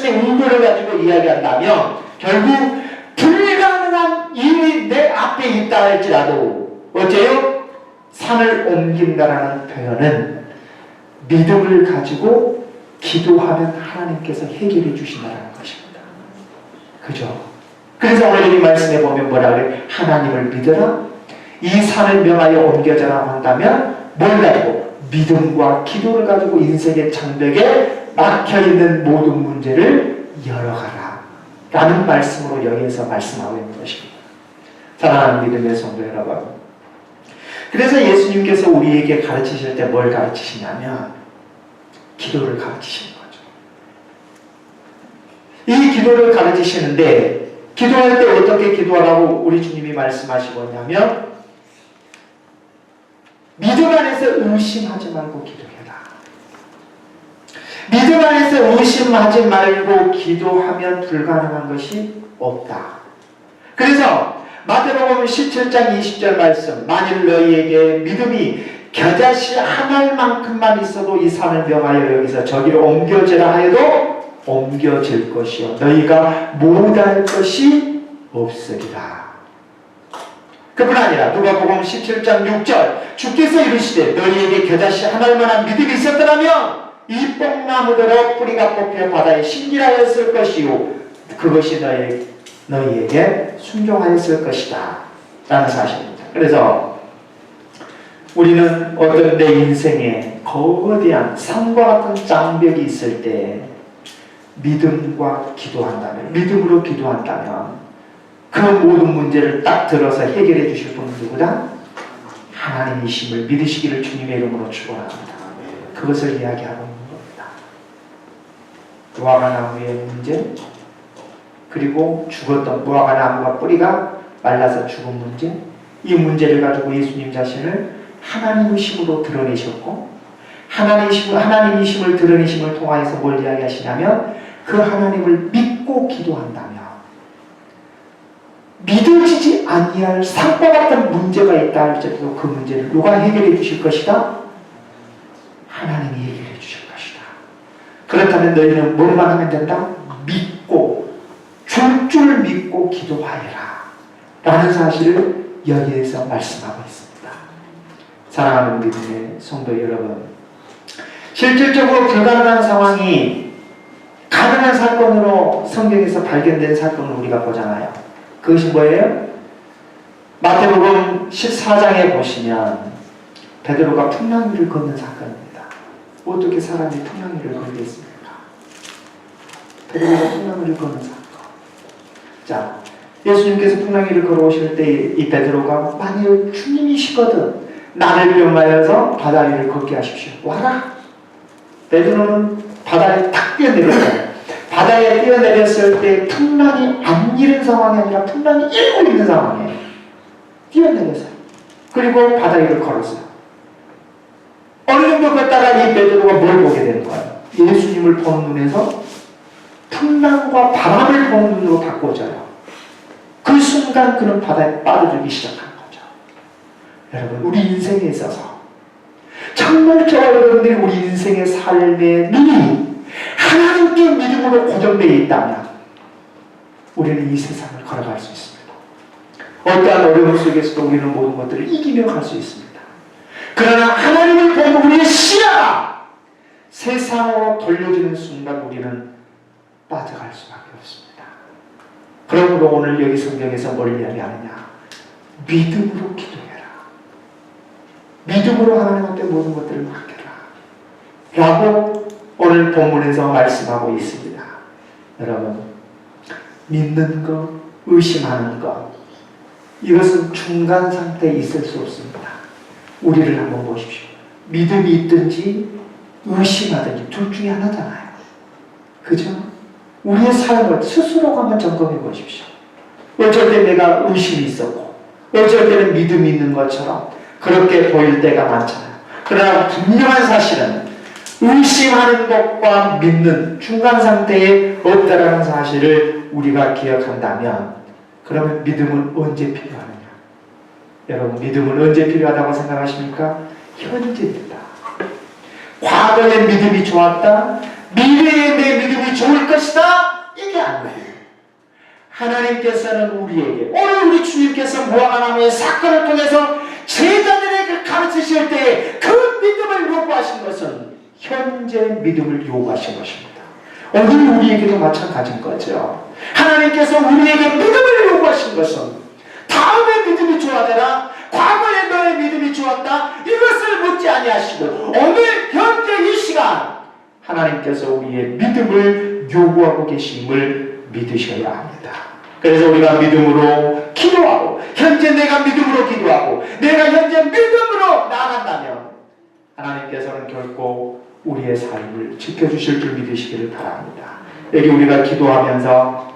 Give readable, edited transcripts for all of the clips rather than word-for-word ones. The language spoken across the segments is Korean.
말씀의 의도를 가지고 이야기한다면 결국 불가능한 일이 내 앞에 있다 할지라도 어째요? 산을 옮긴다라는 표현은 믿음을 가지고 기도하면 하나님께서 해결해 주신다는 것입니다. 그죠? 그래서 오늘 이 말씀에 보면 뭐라 그래? 하나님을 믿어라. 이 산을 명하여 옮겨져라 한다면 뭘 가지고? 믿음과 기도를 가지고 인생의 장벽에 막혀있는 모든 문제를 열어가라 라는 말씀으로 여기에서 말씀하고 있는 것입니다. 사랑하는 믿음의 성도 여러분, 그래서 예수님께서 우리에게 가르치실 때 뭘 가르치시냐면 기도를 가르치시는 거죠. 이 기도를 가르치시는데 기도할 때 어떻게 기도하라고 우리 주님이 말씀하시고 있냐면 믿음 안에서 의심하지 말고 기도해라. 믿음 안에서 의심하지 말고 기도하면 불가능한 것이 없다. 그래서 마태복음 17장 20절 말씀, 만일 너희에게 믿음이 겨자씨 한 알만큼만 있어도 이 산을 명하여 여기서 저기로 옮겨지라 하여도 옮겨질 것이요 너희가 못할 것이 없으리라. 그뿐 아니라 누가복음 17장 6절 주께서 이르시되 너희에게 겨자씨 한 알만한 믿음이 있었더라면 이 뽕나무대로 뿌리가 뽑혀 바다에 심기하였을 것이요 그것이 너희에게 순종하였을 것이다 라는 사실입니다. 그래서 우리는 어떤 내 인생에 거대한 산과 같은 장벽이 있을 때 믿음과 기도한다면, 믿음으로 기도한다면 그 모든 문제를 딱 들어서 해결해 주실 분은 누구다? 하나님이심을 믿으시기를 주님의 이름으로 축원합니다. 그것을 이야기하고 있는 겁니다. 무화과나무의 문제, 그리고 죽었던 무화과나무가 뿌리가 말라서 죽은 문제, 이 문제를 가지고 예수님 자신을 하나님이심으로 드러내셨고 하나님이심을 드러내심을 통하여서 뭘 이야기하시냐면 그 하나님을 믿고 기도한다면 믿어지지 아니할 산과 같은 문제가 있다 할지라도 그 문제를 누가 해결해 주실 것이다? 하나님이 해결해 주실 것이다. 그렇다면 너희는 뭐만 하면 된다? 믿고 줄 믿고 기도하여라 라는 사실을 여기에서 말씀하고 있습니다. 사랑하는 믿음의 성도 여러분, 실질적으로 불가능한 상황이 가능한 사건으로 성경에서 발견된 사건을 우리가 보잖아요. 그것이 뭐예요? 마태복음 14장에 보시면 베드로가 풍랑위를 걷는 사건입니다. 어떻게 사람이 풍랑위를 걸겠습니까? 베드로가 풍랑위를 걷는 사건. 자, 예수님께서 풍랑위를 걸어오실 때 이 베드로가 만일 주님이시거든 나를 명하여서 바다 위를 걷게 하십시오. 와라. 베드로는 바다에 탁 뛰어내렸어요. 바다에 뛰어내렸을 때 풍랑이 안 일은 상황이 아니라 풍랑이 일고 있는 상황에 뛰어내렸어요. 그리고 바다 위를 걸었어요. 어느 정도 걷다가 이 베드로가 뭘 보게 되는 거예요? 예수님을 보는 눈에서 풍랑과 바람을 보는 눈으로 바꿔져요. 그 순간 그는 바다에 빠져들기 시작한 거죠. 여러분, 우리 인생에 있어서 정말 저와 여러분들이 우리 인생의 삶의 눈이 하나님께 믿음으로 고정되어 있다면 우리는 이 세상을 걸어갈 수 있습니다. 어떠한 어려움 속에서도 우리는 모든 것들을 이기며 갈 수 있습니다. 그러나 하나님을 보는 우리의 시야가 세상으로 돌려지는 순간 우리는 빠져갈 수밖에 없습니다. 그러므로 오늘 여기 성경에서 뭘 이야기하느냐? 믿음으로 기도해라. 믿음으로 하나님한테 모든 것들을 맡겨라 라고 오늘 본문에서 말씀하고 있습니다. 여러분, 믿는 것, 의심하는 것, 이것은 중간 상태에 있을 수 없습니다. 우리를 한번 보십시오. 믿음이 있든지 의심하든지 둘 중에 하나잖아요. 그죠? 우리의 삶을 스스로가 한번 점검해 보십시오. 어쩔 때 내가 의심이 있었고 어쩔 때는 믿음이 있는 것처럼 그렇게 보일 때가 많잖아요. 그러나 분명한 사실은 의심하는 것과 믿는 중간 상태에 없다라는 사실을 우리가 기억한다면 그러면 믿음은 언제 필요하느냐? 여러분, 믿음은 언제 필요하다고 생각하십니까? 현재입니다. 과거의 믿음이 좋았다, 미래의 내 믿음이 좋을 것이다 하나님께서는 우리에게 오늘 우리 주님께서 무화과나무의 사건을 통해서 제자들에게 가르치실 때 그 믿음을 요구하신 것은 현재 믿음을 요구하신 것입니다. 오늘 우리에게도 마찬가지인 거죠. 하나님께서 우리에게 믿음을 요구하신 것은 다음에 믿음이 좋아져라, 과거에 너의 믿음이 좋았다, 이것을 묻지 아니하시고 오늘 현재 이 시간 하나님께서 우리의 믿음을 요구하고 계심을 믿으셔야 합니다. 그래서 우리가 믿음으로 기도하고 현재 내가 믿음으로 기도하고 내가 현재 믿음으로 나아간다면 하나님께서는 결코 우리의 삶을 지켜주실 줄 믿으시기를 바랍니다. 여기 우리가 기도하면서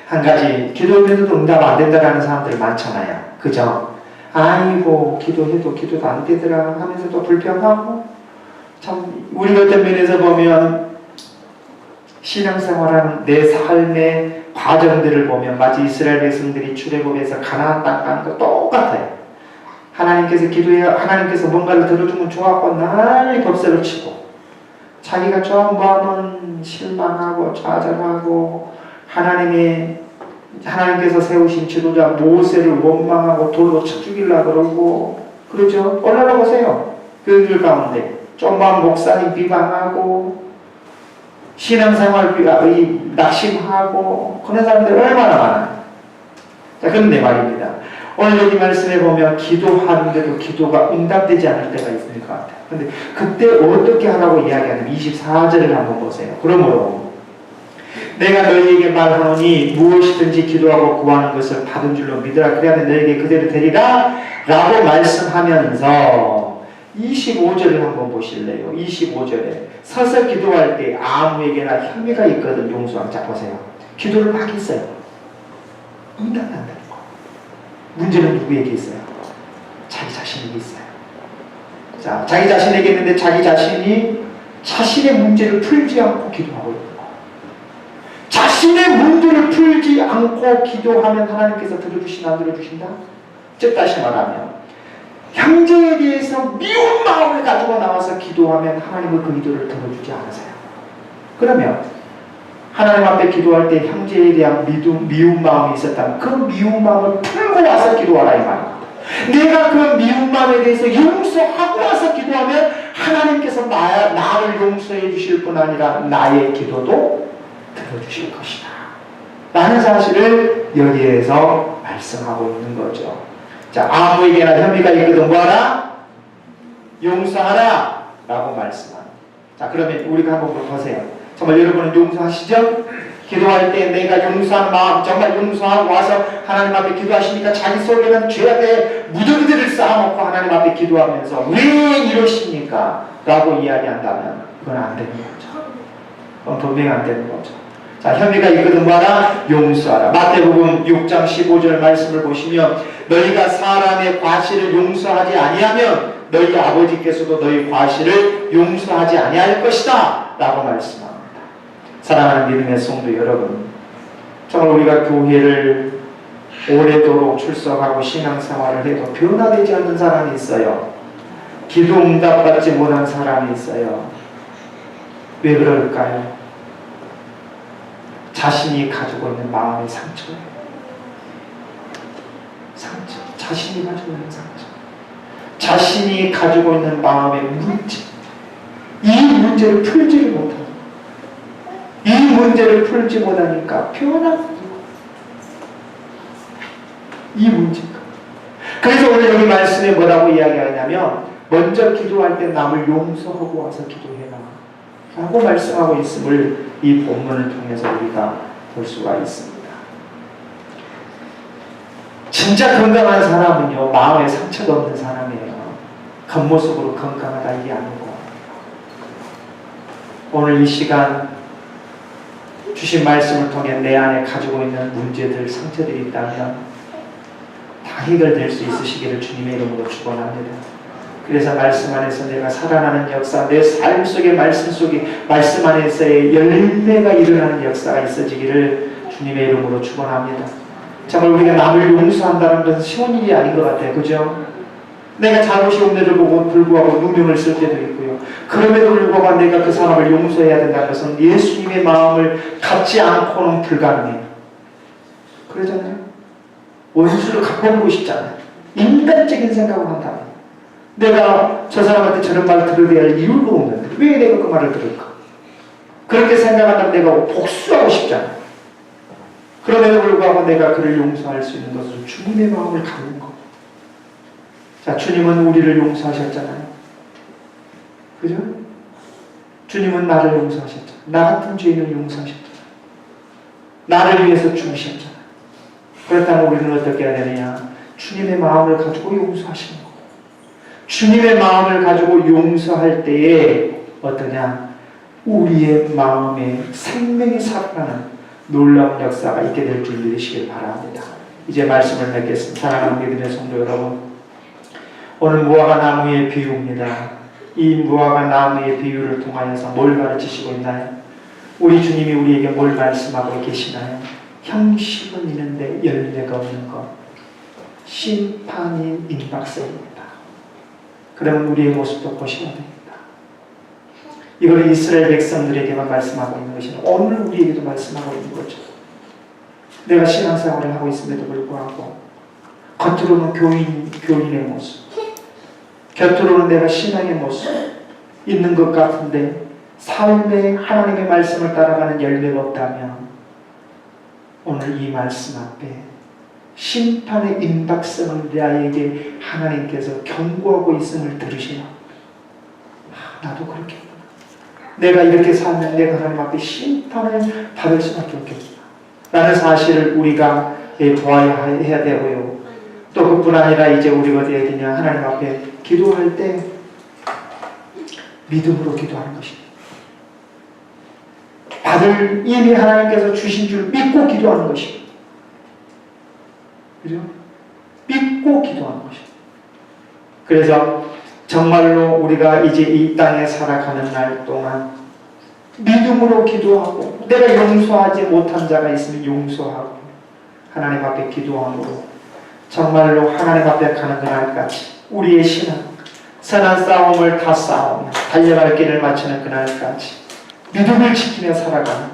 한 가지, 기도해도 응답 안 된다라는 사람들 많잖아요. 그죠? 아이고 기도해도 기도도 안 되더라 하면서도 불평하고, 참 우리가 어떤 면에서 보면 신앙생활하는 내 삶의 과정들을 보면 마치 이스라엘 백성들이 출애굽에서 가나안 땅 가는 거 똑같아요. 하나님께서 하나님께서 뭔가를 들어주면 좋았고 난리 법석을 치고 자기가 좀 뭐하면 실망하고 좌절하고 하나님께서 세우신 지도자 모세를 원망하고 돌로 쳐 죽이려고 그러고 그러죠. 올라가보세요. 그들 가운데 좀만 목사님 비방하고 신앙생활 낙심하고 그런 사람들 얼마나 많아요. 자, 그런데 말입니다. 오늘 여기 말씀에 보면 기도하는데도 기도가 응답되지 않을 때가 있을 것 같아요. 근데 그때 어떻게 하라고 이야기하냐면 24절을 한번 보세요. 그러므로 내가 너희에게 말하노니 무엇이든지 기도하고 구하는 것을 받은 줄로 믿으라. 그래야면 너희에게 그대로 되리라 라고 말씀하면서 25절을 한번 보실래요? 25절에 서서 기도할 때 아무에게나 혐의가 있거든 용서하고. 자 보세요. 기도를 막 했어요. 응답난다는 거. 문제는 누구에게 있어요? 자기 자신에게 있어요. 자, 자기 자신에게 있는데 자기 자신이 자신의 문제를 풀지 않고 기도하고 있는 거. 자신의 문제를 풀지 않고 기도하면 하나님께서 들어주시나 안 들어주신다? 즉 다시 말하면 형제에 대해서 미운 마음을 가지고 나와서 기도하면 하나님은 그 기도를 들어주지 않으세요. 그러면 하나님 앞에 기도할 때 형제에 대한 미운 마음이 있었다면 그 미운 마음을 풀고 와서 기도하라 이 말입니다. 내가 그 미운 마음에 대해서 용서하고 와서 기도하면 하나님께서 나를 용서해 주실 뿐 아니라 나의 기도도 들어주실 것이다 라는 사실을 여기에서 말씀하고 있는 거죠. 자, 아무에게나 혐의가 있거든 뭐하라? 용서하라 라고 말씀합니다. 자, 그러면 우리가 한번 보세요. 정말 여러분은 용서하시죠? 기도할 때 내가 용서한 마음 정말 용서하고 와서 하나님 앞에 기도하시니까 자기 속에는 죄악의 무더기들을 쌓아놓고 하나님 앞에 기도하면서 왜 이러십니까? 라고 이야기한다면 그건 안 되는 거죠. 그건 분명히 안 되는 거죠. 자, 혐의가 있거든 뭐하라? 용서하라. 마태복음 6장 15절 말씀을 보시면 너희가 사람의 과실을 용서하지 아니하면 너희 아버지께서도 너희 과실을 용서하지 아니할 것이다 라고 말씀합니다. 사랑하는 믿음의 성도 여러분, 정말 우리가 교회를 오래도록 출석하고 신앙생활을 해도 변화되지 않는 사람이 있어요. 기도 응답받지 못한 사람이 있어요. 왜 그럴까요? 자신이 가지고 있는 마음의 상처예요. 상처. 자신이 가지고 있는 상처. 자신이 가지고 있는 마음의 문제. 이 문제를 풀지를 못하고 이 문제를 풀지 못하니까 변화가 이 문제가. 그래서 오늘 여기 말씀에 뭐라고 이야기하냐면 먼저 기도할 때 남을 용서하고 와서 기도해라 라고 말씀하고 있음을 이 본문을 통해서 우리가 볼 수가 있습니다. 진짜 건강한 사람은요 마음에 상처가 없는 사람이에요. 겉모습으로 건강하다 이게 아니고 오늘 이 시간 주신 말씀을 통해 내 안에 가지고 있는 문제들, 상처들이 있다면 다 해결될 수 있으시기를 주님의 이름으로 축원합니다. 그래서 말씀 안에서 내가 살아나는 역사, 내 삶 속에 말씀 안에서의 열매가 일어나는 역사가 있어지기를 주님의 이름으로 축원합니다. 정말 우리가 남을 용서한다는 것은 쉬운 일이 아닌 것 같아요. 그죠? 내가 잘못이 없는데도 불구하고 누명을 쓸 때도 있고요. 그럼에도 불구하고 내가 그 사람을 용서해야 된다는 것은 예수님의 마음을 갖지 않고는 불가능해요. 그러잖아요. 원수를 갚아보고 싶잖아요. 인간적인 생각을 한다면 내가 저 사람한테 저런 말을 들어야 할 이유가 없는데 왜 내가 그 말을 들을까? 그렇게 생각한다면 내가 복수하고 싶잖아요. 그럼에도 불구하고 내가 그를 용서할 수 있는 것은 주님의 마음을 갖는 것. 자, 주님은 우리를 용서하셨잖아요. 그죠? 주님은 나를 용서하셨잖아요. 나 같은 죄인을 용서하셨잖아요. 나를 위해서 죽으셨잖아요. 그렇다면 우리는 어떻게 해야 되느냐? 주님의 마음을 가지고 용서하시는 거예요. 주님의 마음을 가지고 용서할 때에 어떠냐? 우리의 마음에 생명이 살아나는 놀라운 역사가 있게 될 줄 믿으시길 바랍니다. 이제 말씀을 맺겠습니다. 사랑하는 믿음의 성도 여러분, 오늘 무화과 나무의 비유입니다. 이 무화과 나무의 비유를 통하여서 뭘 가르치시고 있나요? 우리 주님이 우리에게 뭘 말씀하고 계시나요? 형식은 있는데 열매가 없는 것, 심판이 임박세입니다. 그러면 우리의 모습도 보셔야 됩니다. 이거는 이스라엘 백성들에게만 말씀하고 있는 것이 아니라 오늘 우리에게도 말씀하고 있는 거죠. 내가 신앙생활을 하고 있음에도 불구하고 겉으로는 교인의 모습, 곁으로는 내가 신앙의 모습 있는 것 같은데 삶에 하나님의 말씀을 따라가는 열매가 없다면 오늘 이 말씀 앞에 심판의 임박성을 나에게 하나님께서 경고하고 있음을 들으시나? 나도 그렇게 내가 이렇게 살면 내가 하나님 앞에 심판을 받을 수밖에 없겠구나 라는 사실을 우리가 보아야 되고요. 또 그뿐 아니라 이제 우리가 어떻게 해야 되냐, 하나님 앞에 기도할 때 믿음으로 기도하는 것입니다. 받을 이미 하나님께서 주신 줄 믿고 기도하는 것입니다. 그죠? 믿고 기도하는 것입니다. 그래서 정말로 우리가 이제 이 땅에 살아가는 날 동안 믿음으로 기도하고 내가 용서하지 못한 자가 있으면 용서하고 하나님 앞에 기도함으로 정말로 하나님 앞에 가는 그날까지 우리의 신앙 선한 싸움을 다 싸우며 달려갈 길을 마치는 그날까지 믿음을 지키며 살아가는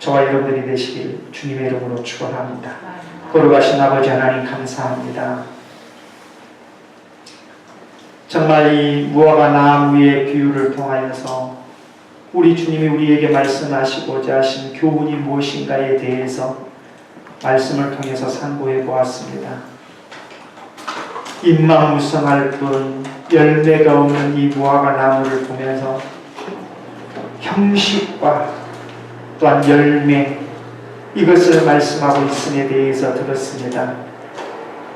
저와 여러분들이 되시길 주님의 이름으로 축원합니다. 거룩하신 아버지 하나님 감사합니다. 정말 이 무화과 나무의 비유를 통하여서 우리 주님이 우리에게 말씀하시고자 하신 교훈이 무엇인가에 대해서 말씀을 통해서 상고해 보았습니다. 입망무성할 뿐 열매가 없는 이 무화과 나무를 보면서 형식과 또한 열매 이것을 말씀하고 있음에 대해서 들었습니다.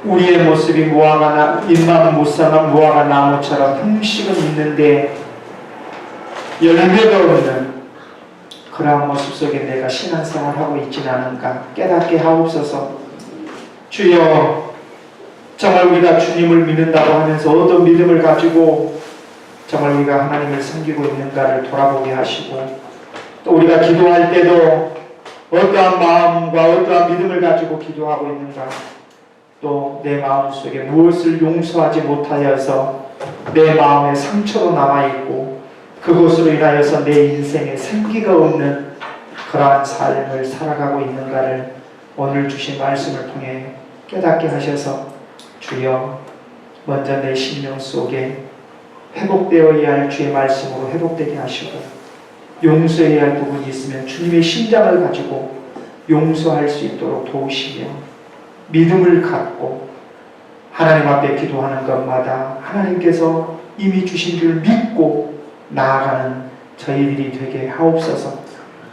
우리의 모습이 입망무성한 무화과 나무처럼 형식은 있는데 열매가 없는 그러한 모습 속에 내가 신앙생활을 하고 있지는 않은가 깨닫게 하옵소서. 주여, 정말 우리가 주님을 믿는다고 하면서 어떤 믿음을 가지고 정말 우리가 하나님을 섬기고 있는가를 돌아보게 하시고, 또 우리가 기도할 때도 어떠한 마음과 어떠한 믿음을 가지고 기도하고 있는가, 또 내 마음속에 무엇을 용서하지 못하여서 내 마음에 상처로 남아있고 그것으로 인하여서 내 인생에 생기가 없는 그러한 삶을 살아가고 있는가를 오늘 주신 말씀을 통해 깨닫게 하셔서 주여, 먼저 내 심령 속에 회복되어야 할 주의 말씀으로 회복되게 하시고, 용서해야 할 부분이 있으면 주님의 심장을 가지고 용서할 수 있도록 도우시며, 믿음을 갖고 하나님 앞에 기도하는 것마다 하나님께서 이미 주신 줄 믿고 나아가는 저희들이 되게 하옵소서.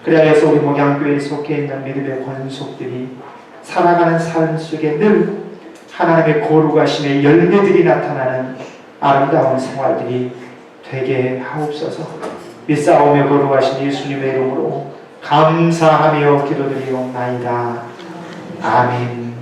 그래서 우리 목양교회에 속해 있는 믿음의 권속들이 살아가는 삶 속에 늘 하나님의 거룩하심의 열매들이 나타나는 아름다운 생활들이 되게 하옵소서. 믿사오며 거룩하신 예수님의 이름으로 감사하며 기도드리옵나이다. 아멘.